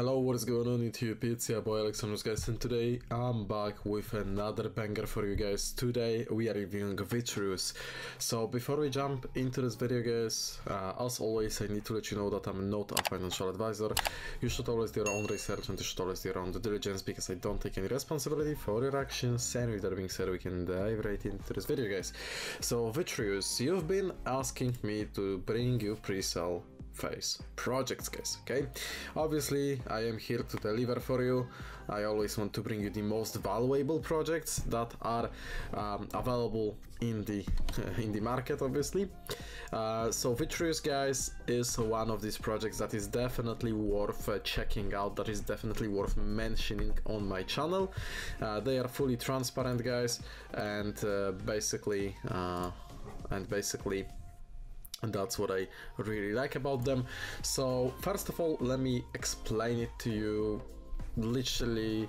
Hello, what is going on YouTube? It's your boy Alexandrus, guys, and today I'm back with another banger for you guys. Today we are reviewing Vitreus. So before we jump into this video, guys, as always, I need to let you know that I'm not a financial advisor. You should always do your own research and you should always do your own due diligence, because I don't take any responsibility for your actions. And with that being said, we can dive right into this video, guys. So Vitreus, you've been asking me to bring you pre-sale phase projects, guys. Okay, obviously I am here to deliver for you. I always want to bring you the most valuable projects that are available in the market, obviously. So Vitreus, guys, is one of these projects that is definitely worth checking out, that is definitely worth mentioning on my channel. They are fully transparent, guys, and basically and that's what I really like about them. So first of all, let me explain it to you literally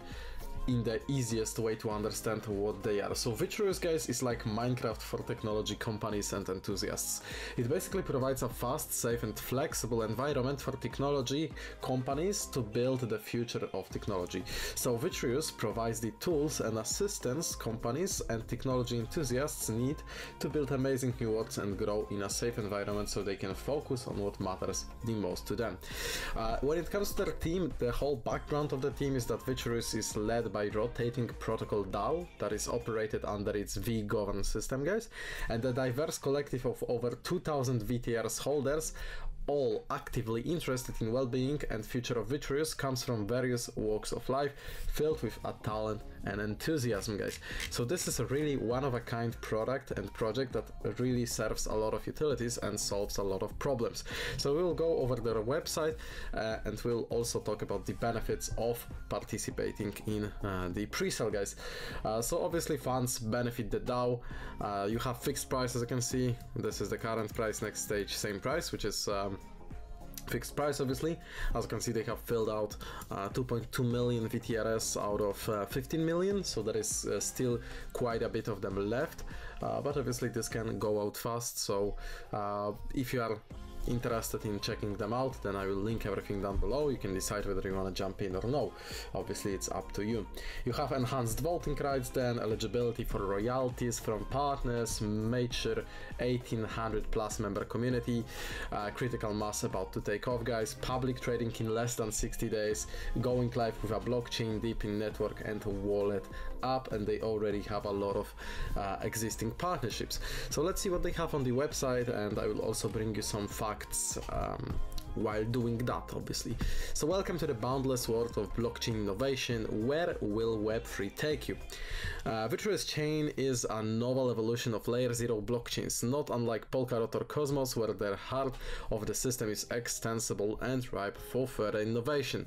in the easiest way to understand what they are. So Vitreus, guys, is like Minecraft for technology companies and enthusiasts. It basically provides a fast, safe and flexible environment for technology companies to build the future of technology. So Vitreus provides the tools and assistance companies and technology enthusiasts need to build amazing new worlds and grow in a safe environment so they can focus on what matters the most to them. When it comes to their team, the whole background of the team is that Vitreus is led by rotating protocol DAO that is operated under its V-govern system, guys, and a diverse collective of over 2,000 VTRs holders, all actively interested in well-being and future of Vitreus, comes from various walks of life, filled with a talent and enthusiasm, guys. So this is a really one-of-a-kind product and project that really serves a lot of utilities and solves a lot of problems. So we will go over their website and we'll also talk about the benefits of participating in the pre-sale, guys. So obviously funds benefit the DAO. You have fixed price, as you can see. This is the current price, next stage same price, which is fixed price, obviously. As you can see, they have filled out 2.2 million VTRS out of 15 million, so there is still quite a bit of them left, but obviously this can go out fast. So if you are interested in checking them out, then I will link everything down below. You can decide whether you want to jump in or no. Obviously it's up to you. You have enhanced voting rights, then eligibility for royalties from partners, mature 1800 plus member community, critical mass about to take off, guys, public trading in less than 60 days, going live with a blockchain, deep in network and wallet app, and they already have a lot of existing partnerships. So let's see what they have on the website, and I will also bring you some facts while doing that, obviously. So welcome to the boundless world of blockchain innovation. Where will Web3 take you? Vitreus chain is a novel evolution of layer 0 blockchains, not unlike Polkadot or Cosmos, where the heart of the system is extensible and ripe for further innovation.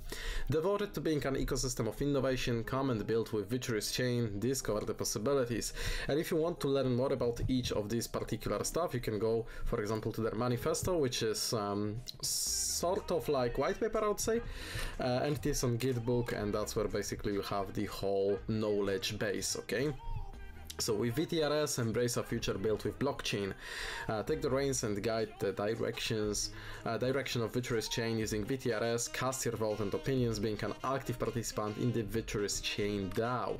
Devoted to being an ecosystem of innovation, come and build with Vitreus chain, discover the possibilities. And if you want to learn more about each of these particular stuff, you can go, for example, to their manifesto, which is sort of like white paper, I would say, and it is on Gitbook, and that's where basically you have the whole knowledge base. Okay, so with VTRS, embrace a future built with blockchain. Take the reins and guide the direction of Vitreus chain using VTRS. Cast your vote and opinions, being an active participant in the Vitreus chain DAO.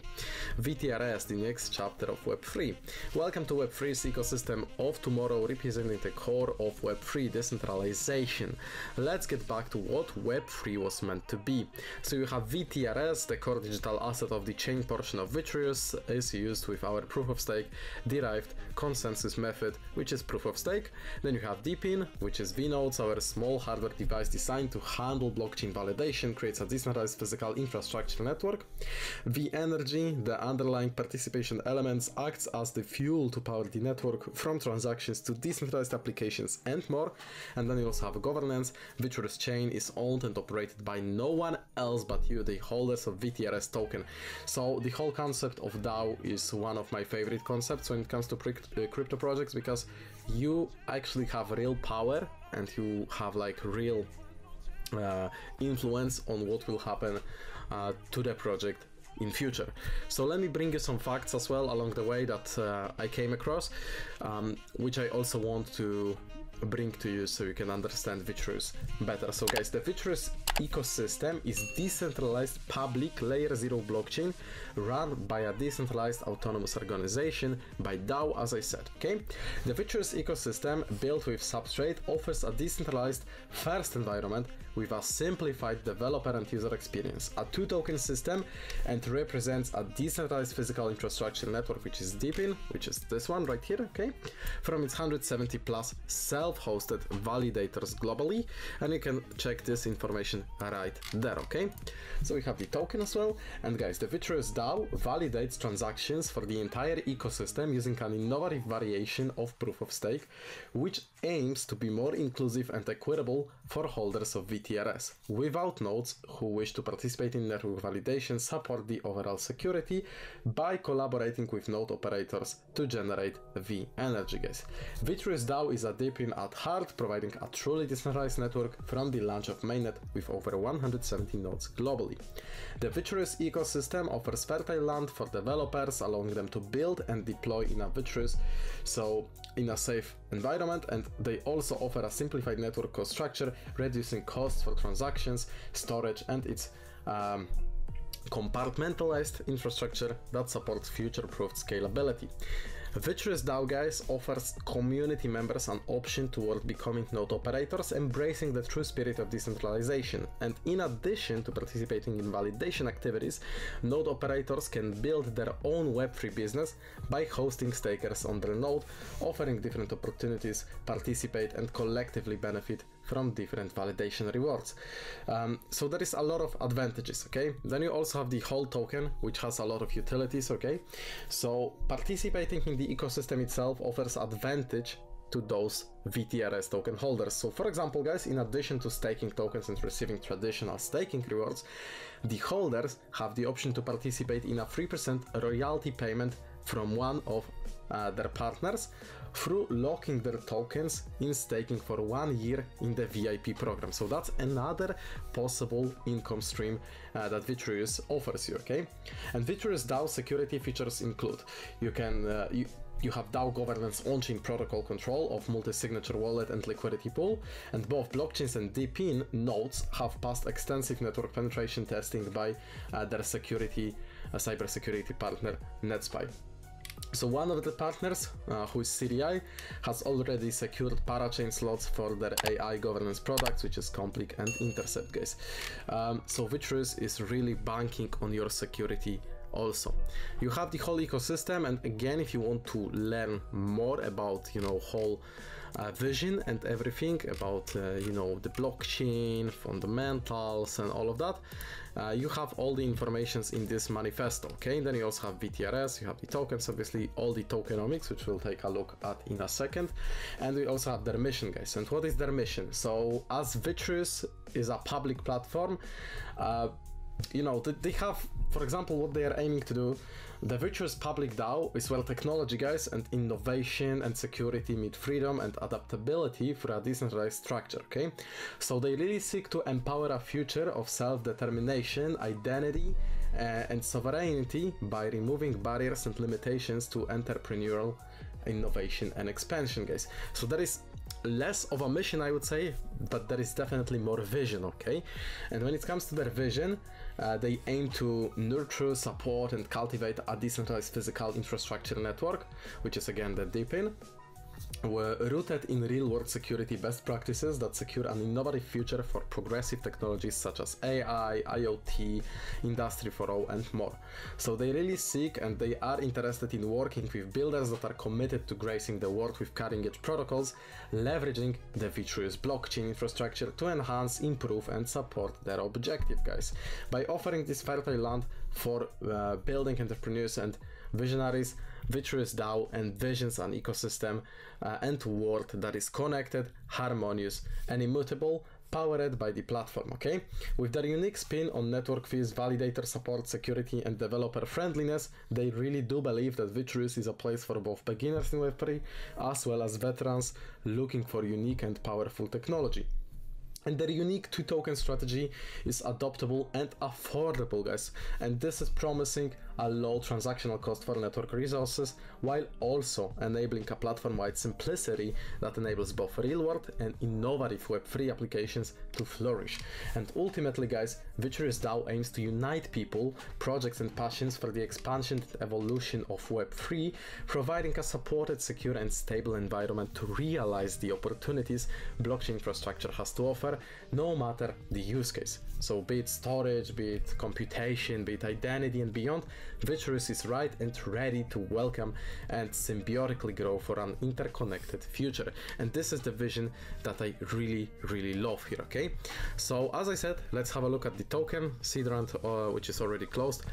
VTRS, the next chapter of Web3. Welcome to Web3's ecosystem of tomorrow, representing the core of Web3 decentralization. Let's get back to what Web3 was meant to be. So you have VTRS, the core digital asset of the chain portion of Vitreus, is used with our proof of stake derived consensus method, which is proof of stake. Then you have DPIN, which is vNodes, our small hardware device designed to handle blockchain validation, creates a decentralized physical infrastructure network. vEnergy, the underlying participation elements, acts as the fuel to power the network from transactions to decentralized applications and more. And then you also have governance. Vitreus chain is owned and operated by no one else but you, the holders of VTRS token. So the whole concept of DAO is one of my favorite concepts when it comes to crypto projects, because you actually have real power and you have like real influence on what will happen to the project in future. So let me bring you some facts as well along the way that I came across, which I also want to bring to you so you can understand Vitreus better. So guys, the Vitreus ecosystem is decentralized public layer 0 blockchain run by a decentralized autonomous organization by DAO, as I said, okay? The Vitreus ecosystem built with Substrate offers a decentralized first environment with a simplified developer and user experience, a two-token system, and represents a decentralized physical infrastructure network, which is DeepIn, which is this one right here, okay, from its 170 plus self-hosted validators globally, and you can check this information right there, okay? So we have the token as well, and guys, the Vitreus DAO validates transactions for the entire ecosystem using an innovative variation of proof of stake, which aims to be more inclusive and equitable for holders of VTRS. Without nodes who wish to participate in network validation, support the overall security by collaborating with node operators to generate V energy, guys. Vitreus DAO is a DeepIn at heart, providing a truly decentralized network from the launch of mainnet with over 170 nodes globally. The Vitreus ecosystem offers fertile land for developers, allowing them to build and deploy in a Vitreus, so in a safe environment, and they also offer a simplified network cost structure, reducing costs for transactions, storage, and its compartmentalized infrastructure that supports future-proofed scalability. Vitreus DAO, guys, offers community members an option toward becoming node operators, embracing the true spirit of decentralization. And in addition to participating in validation activities, node operators can build their own web3 business by hosting stakers on their node, offering different opportunities, participate, and collectively benefit from different validation rewards. So there is a lot of advantages, okay? Then you also have the whole token, which has a lot of utilities, okay? So participating in the ecosystem itself offers advantage to those VTRS token holders. So for example, guys, in addition to staking tokens and receiving traditional staking rewards, the holders have the option to participate in a 3% royalty payment from one of their partners through locking their tokens in staking for 1 year in the VIP program. So that's another possible income stream that Vitreus offers you, okay? And Vitreus DAO security features include, you can you have DAO governance on-chain protocol control of multi-signature wallet and liquidity pool, and both blockchains and DeepIn nodes have passed extensive network penetration testing by their cybersecurity partner NetSpy. So one of the partners, who is CDI, has already secured parachain slots for their AI governance products, which is Complik and Intercept, guys. So Vitreus is really banking on your security also. You have the whole ecosystem, and again, if you want to learn more about, you know, whole vision and everything about, you know, the blockchain, fundamentals and all of that, you have all the informations in this manifesto, okay? Then you also have VTRS, you have the tokens, obviously, all the tokenomics, which we'll take a look at in a second. And we also have their mission, guys. And what is their mission? So as Vitreus is a public platform, you know, they have, for example, what they are aiming to do. The Vitreus public DAO is where technology, guys, and innovation and security meet freedom and adaptability through a decentralized structure, okay? So they really seek to empower a future of self-determination, identity, and sovereignty by removing barriers and limitations to entrepreneurial innovation and expansion, guys. So there is less of a mission, I would say, but there is definitely more vision, okay? And when it comes to their vision, they aim to nurture, support, and cultivate a decentralized physical infrastructure network, which is again the DeepIn, rooted in real-world security best practices that secure an innovative future for progressive technologies such as AI, IoT, Industry 4.0, and more. So they really seek and they are interested in working with builders that are committed to gracing the world with cutting-edge protocols, leveraging the Vitreus blockchain infrastructure to enhance, improve, and support their objective, guys. By offering this fertile land for building entrepreneurs and visionaries, Vitreus DAO envisions an ecosystem and world that is connected, harmonious, and immutable, powered by the platform, okay? With their unique spin on network fees, validator support, security, and developer friendliness, they really do believe that Vitreus is a place for both beginners in Web3 as well as veterans looking for unique and powerful technology. And their unique two-token strategy is adoptable and affordable, guys. And this is promising a low transactional cost for network resources, while also enabling a platform-wide simplicity that enables both real-world and innovative Web3 applications to flourish. And ultimately, guys, Vitreus DAO aims to unite people, projects and passions for the expansion and evolution of Web3, providing a supported, secure and stable environment to realize the opportunities blockchain infrastructure has to offer, no matter the use case. So be it storage, be it computation, be it identity and beyond, Vitreus is right and ready to welcome and symbiotically grow for an interconnected future. And this is the vision that I really love here, okay? So as I said, let's have a look at the token seed round, which is already closed.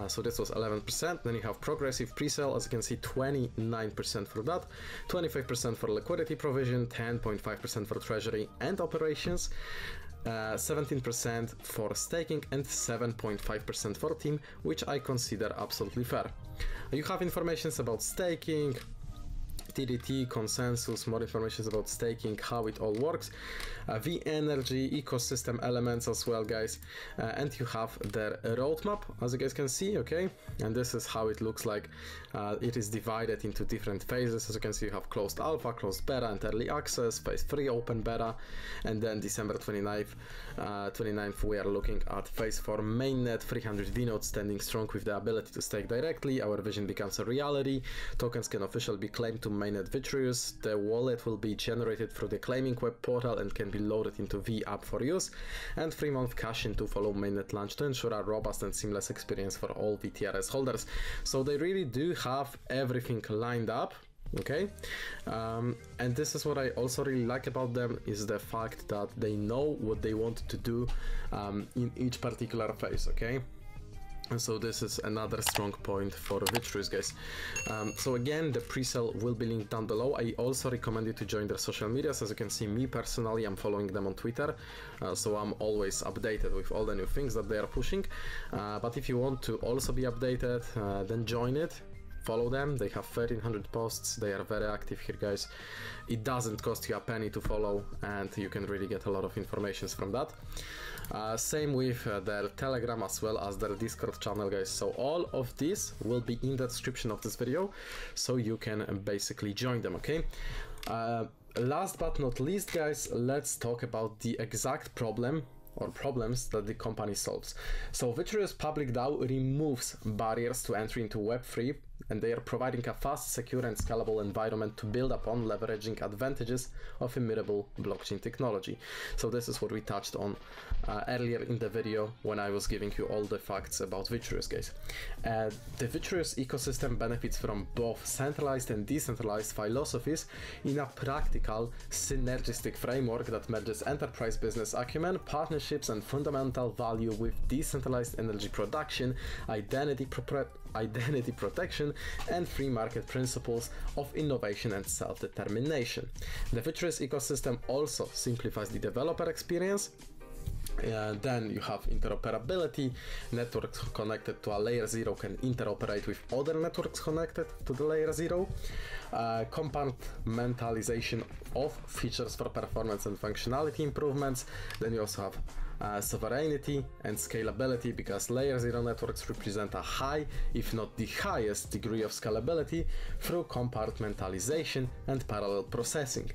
So this was 11%. Then you have progressive pre-sale, as you can see, 29% for that, 25% for liquidity provision, 10.5% for treasury and operations, 17% for staking and 7.5% for team, which I consider absolutely fair. You have information about staking, TDT, consensus, more information about staking, how it all works, the energy ecosystem elements as well, guys, and you have their roadmap, as you guys can see, okay? And this is how it looks like. It is divided into different phases. As you can see, you have closed alpha, closed beta and early access, phase 3 open beta, and then December 29th we are looking at phase 4 mainnet, 300 vnodes standing strong with the ability to stake directly. Our vision becomes a reality. Tokens can officially be claimed to mainnet Vitreus. The wallet will be generated through the claiming web portal and can be loaded into V app for use, and 3-month cash in to follow mainnet launch to ensure a robust and seamless experience for all VTRS holders. So they really do have everything lined up, okay? And this is what I also really like about them, is the fact that they know what they want to do in each particular phase, okay? And so this is another strong point for Vitreus, guys. So again, the pre-sale will be linked down below. I also recommend you to join their social medias. As you can see, me personally, I'm following them on Twitter, so I'm always updated with all the new things that they are pushing. But if you want to also be updated, then join it. Follow them. They have 1300 posts. They are very active here, guys. It doesn't cost you a penny to follow, and you can really get a lot of information from that. Same with their Telegram as well as their Discord channel, guys. So all of this will be in the description of this video, so you can basically join them, okay? Last but not least, guys, let's talk about the exact problem or problems that the company solves. So Vitreus Public DAO removes barriers to entry into Web3, and they are providing a fast, secure and scalable environment to build upon, leveraging advantages of immutable blockchain technology. So this is what we touched on earlier in the video when I was giving you all the facts about Vitreus, guys. The Vitreus ecosystem benefits from both centralized and decentralized philosophies in a practical, synergistic framework that merges enterprise business acumen, partnerships and fundamental value with decentralized energy production, identity protection and free market principles of innovation and self-determination. The Vitreus ecosystem also simplifies the developer experience. Then you have interoperability. Networks connected to a layer 0 can interoperate with other networks connected to the layer 0. Compartmentalization of features for performance and functionality improvements. Then you also have sovereignty and scalability, because layer 0 networks represent a high, if not the highest degree of scalability through compartmentalization and parallel processing.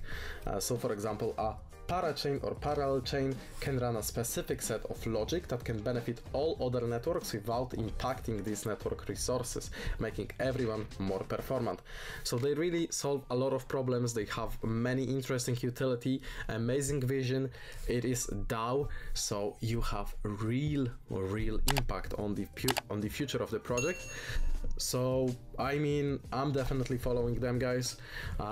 So for example, a parachain or parallel chain can run a specific set of logic that can benefit all other networks without impacting these network resources, making everyone more performant. So they really solve a lot of problems. They have many interesting utility, amazing vision. It is DAO, so you have real impact on the future of the project. So I mean, I'm definitely following them, guys.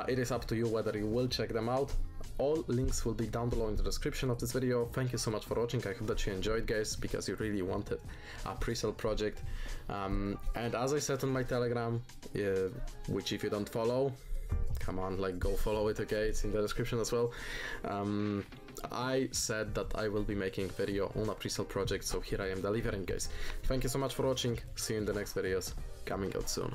It is up to you whether you will check them out. All links will be down below in the description of this video. Thank you so much for watching. I hope that you enjoyed, guys, because you really wanted a pre-sale project. And as I said on my Telegram, which if you don't follow, come on, like, go follow it, okay? It's in the description as well. I said that I will be making video on a pre-sale project, so here I am delivering, guys. Thank you so much for watching. See you in the next videos coming out soon.